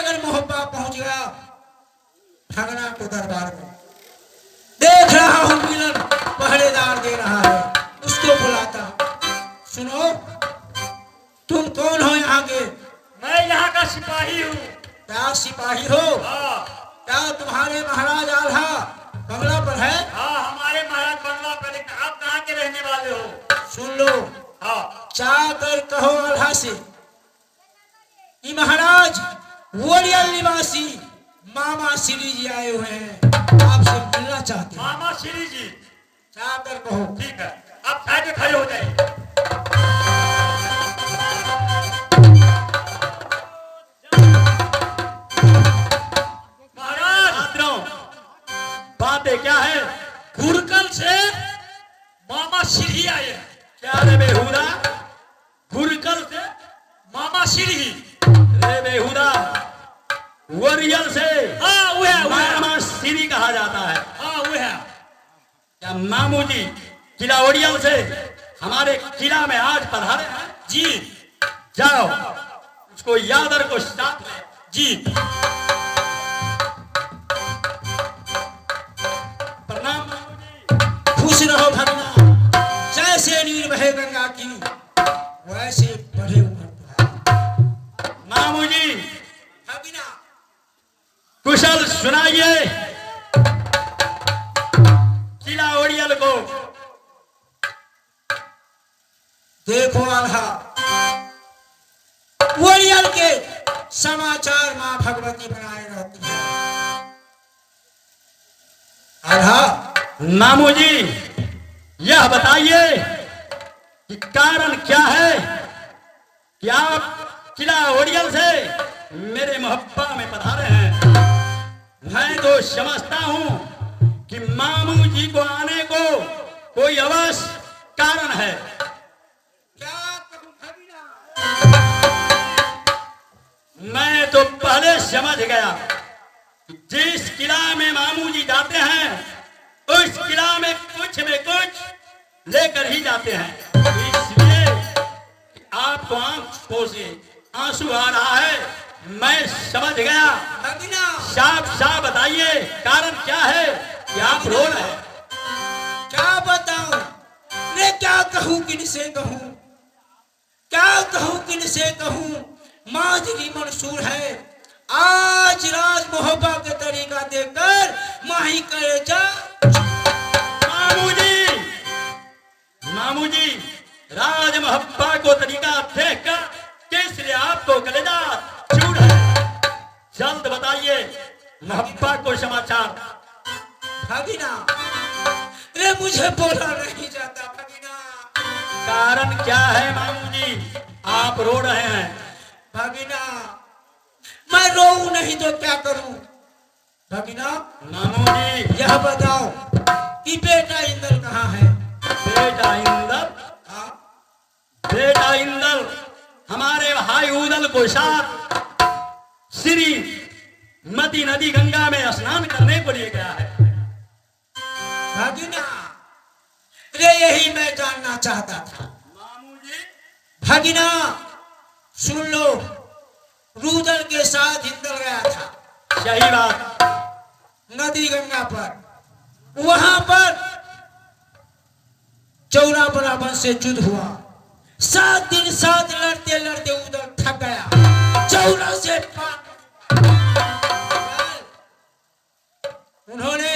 अगर मोहब्बा पहुंच गया भगना को दरबार में, देख रहा हूं मिलन पहरेदार दे रहा है, उसको बुलाता। सुनो, तुम कौन हो यहाँ के? मैं यहाँ का सिपाही हूँ। क्या सिपाही हो? क्या तुम्हारे महाराज आल्हा बंगला पर है? हाँ, हमारे महाराज बंगला पर। आप कहाँ के रहने वाले हो? सुन लो, हाँ, जाकर कहो आल्हा से कि महाराज वोरियल निवासी मामा श्री जी आए हुए हैं, आपसे मिलना चाहते हैं। मामा श्री जी? जाकर कहो। ठीक है, आप साइड में खड़े हो जाइए। बातें क्या है? घुरकल से मामा श्री आए हैं। क्या रे बेहुदा? घुरकल से मामा श्री। रे बेहुदा, वरियल से हाँ वो है, मामा श्री कहा जाता है। हाँ वो है। क्या मामू जी किला ओरियल से हमारे किला में आज पधारे हैं? जी। जाओ उसको यादर को साथ ले। जी। खुश रहो भगना, जैसे नीर बहे गंगा की वैसे बढ़े मामू जी। भगना कुशल सुनाइए किला ओरियल को। देखो आल्हा, ओरियल के समाचार मां भगवती बनाए रहती है। आल्हा मामू जी, यह बताइए कि कारण क्या है कि आप किला ओरियल से मेरे मोहब्बा में पधारे हैं? मैं तो समझता हूं कि मामू जी को आने को कोई अवश्य कारण है। क्या कहूं भगना? मैं तो पहले समझ गया कि जिस किला में मामू जी जाते हैं उस किला में कुछ लेकर ही जाते हैं। इसलिए आपको आंखों से आंसू आ रहा है, मैं समझ गया। साफ साफ बताइए कारण क्या है कि आप रो रहे हैं? क्या बताऊं? मैं क्या कहूं, किनसे कहूं, क्या कहूं, किनसे कहूं? माजरी मंसूर है, आज राज मोहब्बा के तरीका देखकर माही करे जा। मामू जी, राज मोहब्बा को तरीका देखकर किस लिए आपको कलेजा चूर है? जल्द बताइए मोहब्बा को समाचार। भगीना, रे मुझे बोला नहीं जाता भगीना। कारण क्या है मामू जी, आप रो रहे हैं? भगीना, मैं रोऊं नहीं तो क्या करूं? भगीना मामू जी, यह बताओ कि बेटा इंदल कहाँ है? बेटा इंदल? बेटा इंदल हमारे भाई उदल को साथ श्री मती नदी गंगा में स्नान करने को लिए गया है। भगीना, रे यही मैं जानना चाहता था। मामू जी, भगीना सुन लो, रुदल के साथ इंदल गया था। सही बात। नदी गंगा पर, वहां पर चौरा बराबर से युद्ध हुआ। 7 दिन 7 लड़ते लड़ते उधर थक गया। चौरा से उन्होंने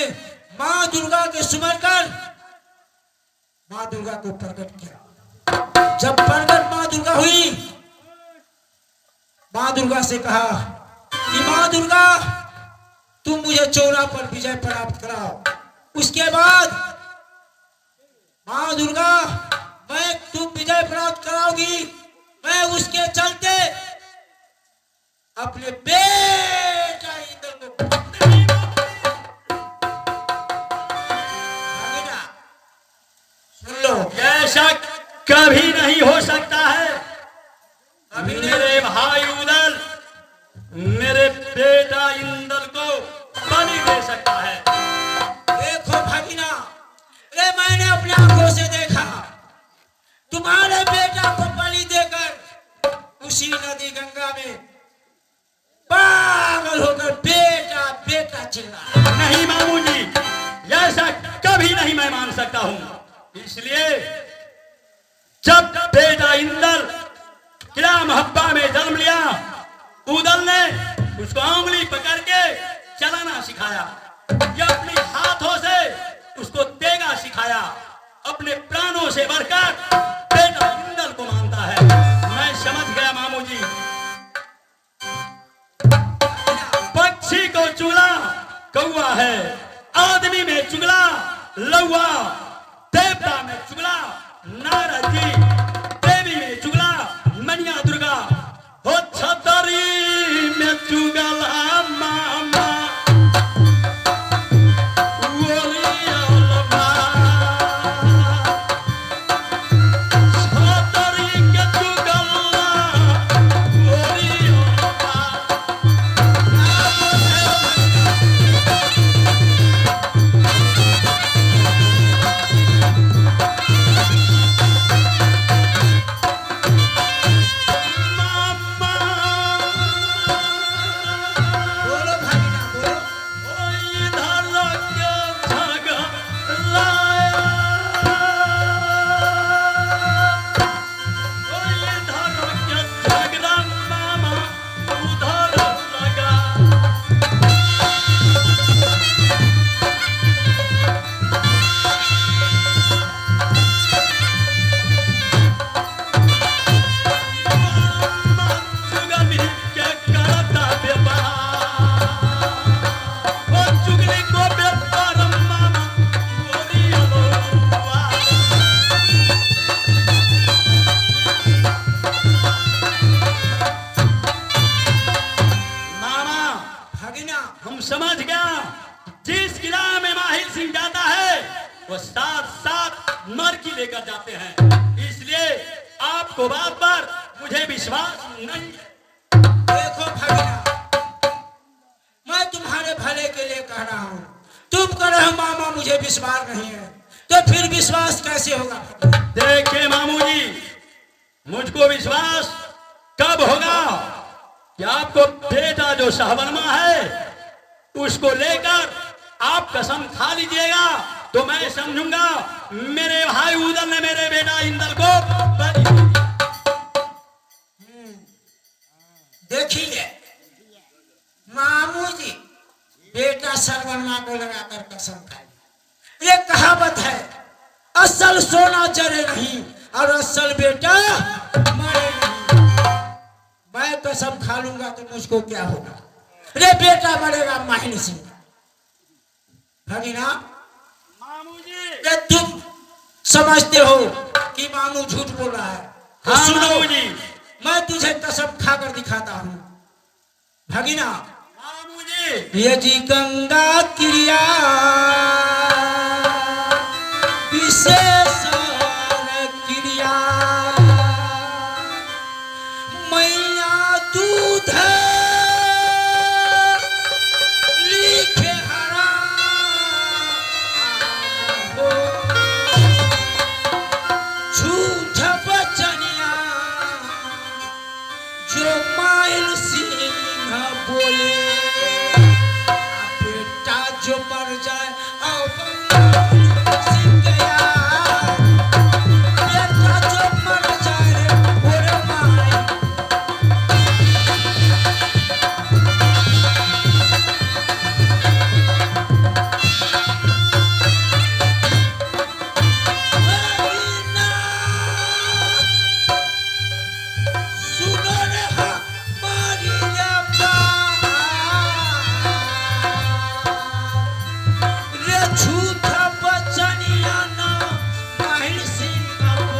मां दुर्गा के सुमर कर मां दुर्गा को प्रकट किया। जब प्रकट मां दुर्गा हुई, मां दुर्गा से कहा कि मां दुर्गा तुम मुझे चौरा पर विजय प्राप्त कराओ। उसके बाद मां दुर्गा, मैं तुम विजय प्राप्त कराओगी, मैं उसके चलते अपने बेटा इंद्र को सुन लो। ऐसा कभी नहीं हो सकता है। मेरे भाई उदल मेरे बेटा इंदल को बलि दे सकता है। देखो भगीना, रे मैंने अपने आंखों से देखा तुम्हारे बेटा को बलि देकर उसी नदी गंगा में ऐसा कभी नहीं मैं मान सकता हूं। इसलिए जब बेटा इंदल किला मोहब्बा में जन्म लिया, उदल ने उसको उंगली पकड़ के चलाना सिखाया, या अपने हाथों से उसको तेगा सिखाया। अपने प्राणों से बढ़कर बेटा इंदल को मानता है। मैं समझ गया मामू जी। पक्षी को चुगला कौवा है, आदमी में चुगला लौवा, देवता में चुगला नारद जी, देवी में चुगला मनिया दुर्गा, हो छतरी में चुगला मामा वो साथ साथ मर की लेकर जाते हैं। इसलिए आपको बात पर मुझे विश्वास नहीं। देखो भगीना, मैं तुम्हारे भले के लिए कह रहा हूँ। तुम कह रहे हो मामा मुझे विश्वास नहीं है, तो फिर विश्वास कैसे होगा? देखिए मामू जी, मुझको विश्वास कब होगा कि आपको बेटा जो शाहबनमा है उसको लेकर आप कसम खा लीजिएगा, तो मैं समझूंगा मेरे भाई उदल ने मेरे बेटा इंदल को बलि दिया। देखिए मामू जी, बेटा सरवनमा को लगाकर कसम खाई। ये कहावत है, असल सोना जरे नहीं और असल बेटा मरे नहीं। मैं कसम खा लूंगा तो मुझको क्या होगा? रे बेटा मरेगा माहिन सिंह। भगीना, मामू जी, ये तुम समझते हो कि मामू झूठ बोल रहा है? हाँ सुनो मामू जी, मैं तुझे कसम खाकर दिखाता हूँ। भगीना, मामू जी, ये जी गंगा क्रिया विशेष क्रिया, मैया दूध लिखे हरा हो, झूठ बचनिया जो माइल सिंह बोले, बेटा जो मर जाए सिंह गया, बेटा जो मर जाए बोले माए। सुनो रे हमारी बात, रे झूठा बचनिया ना माहिर सिंह को।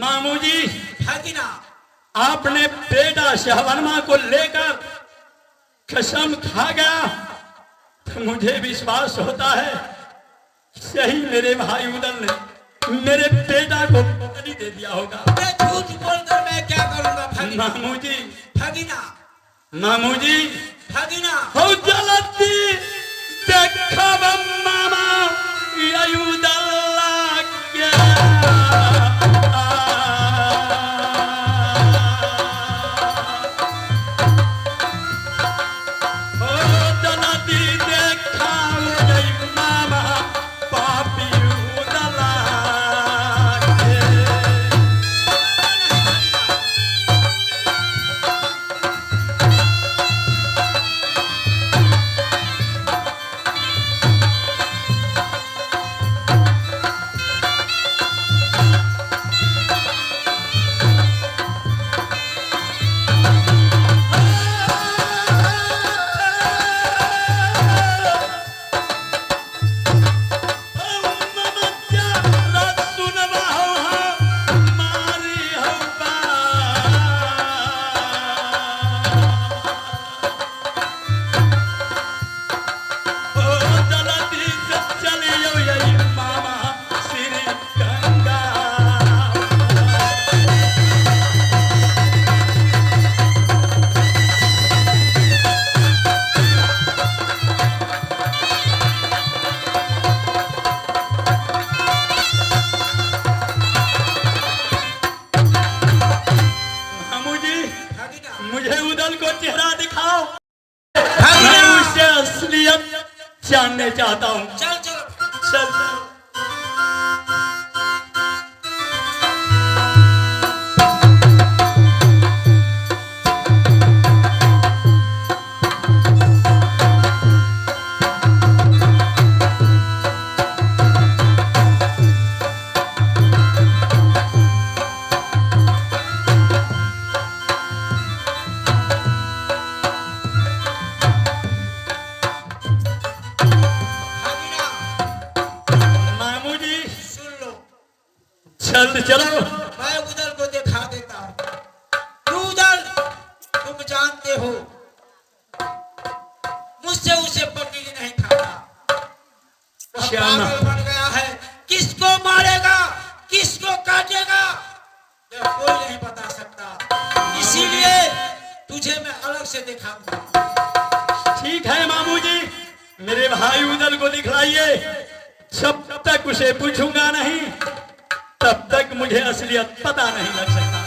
मामू जी, भगीना, आपने बेटा शाहबनमा को लेकर कसम खा गया तो मुझे विश्वास होता है सही मेरे भाई उदल ने मेरे बेटा को बलि दे दिया होगा। मैं झूठ बोलकर मैं क्या करूंगा भगीना? मामू जी, भगीना, मामू जी, भगीना, हो जलती देखा मामा ये उदल के मुझे उदल को चेहरा दिखाओ, मैं उससे असलियत जानने चाहता हूँ। चल चल चल चल चलो, मैं उदल को दिखा देता हूँ। उदल, तुम जानते हो मुझसे उसे पकड़ नहीं खाता। वह पागल बन गया है। किसको मारेगा, किसको काटेगा, यह कोई नहीं बता सकता। इसीलिए तुझे मैं अलग से दिखाऊंगा। ठीक है मामू जी, मेरे भाई उदल को दिखलाइए। जब तक उसे पूछूंगा नहीं तब तक मुझे असलियत पता नहीं लग सकता।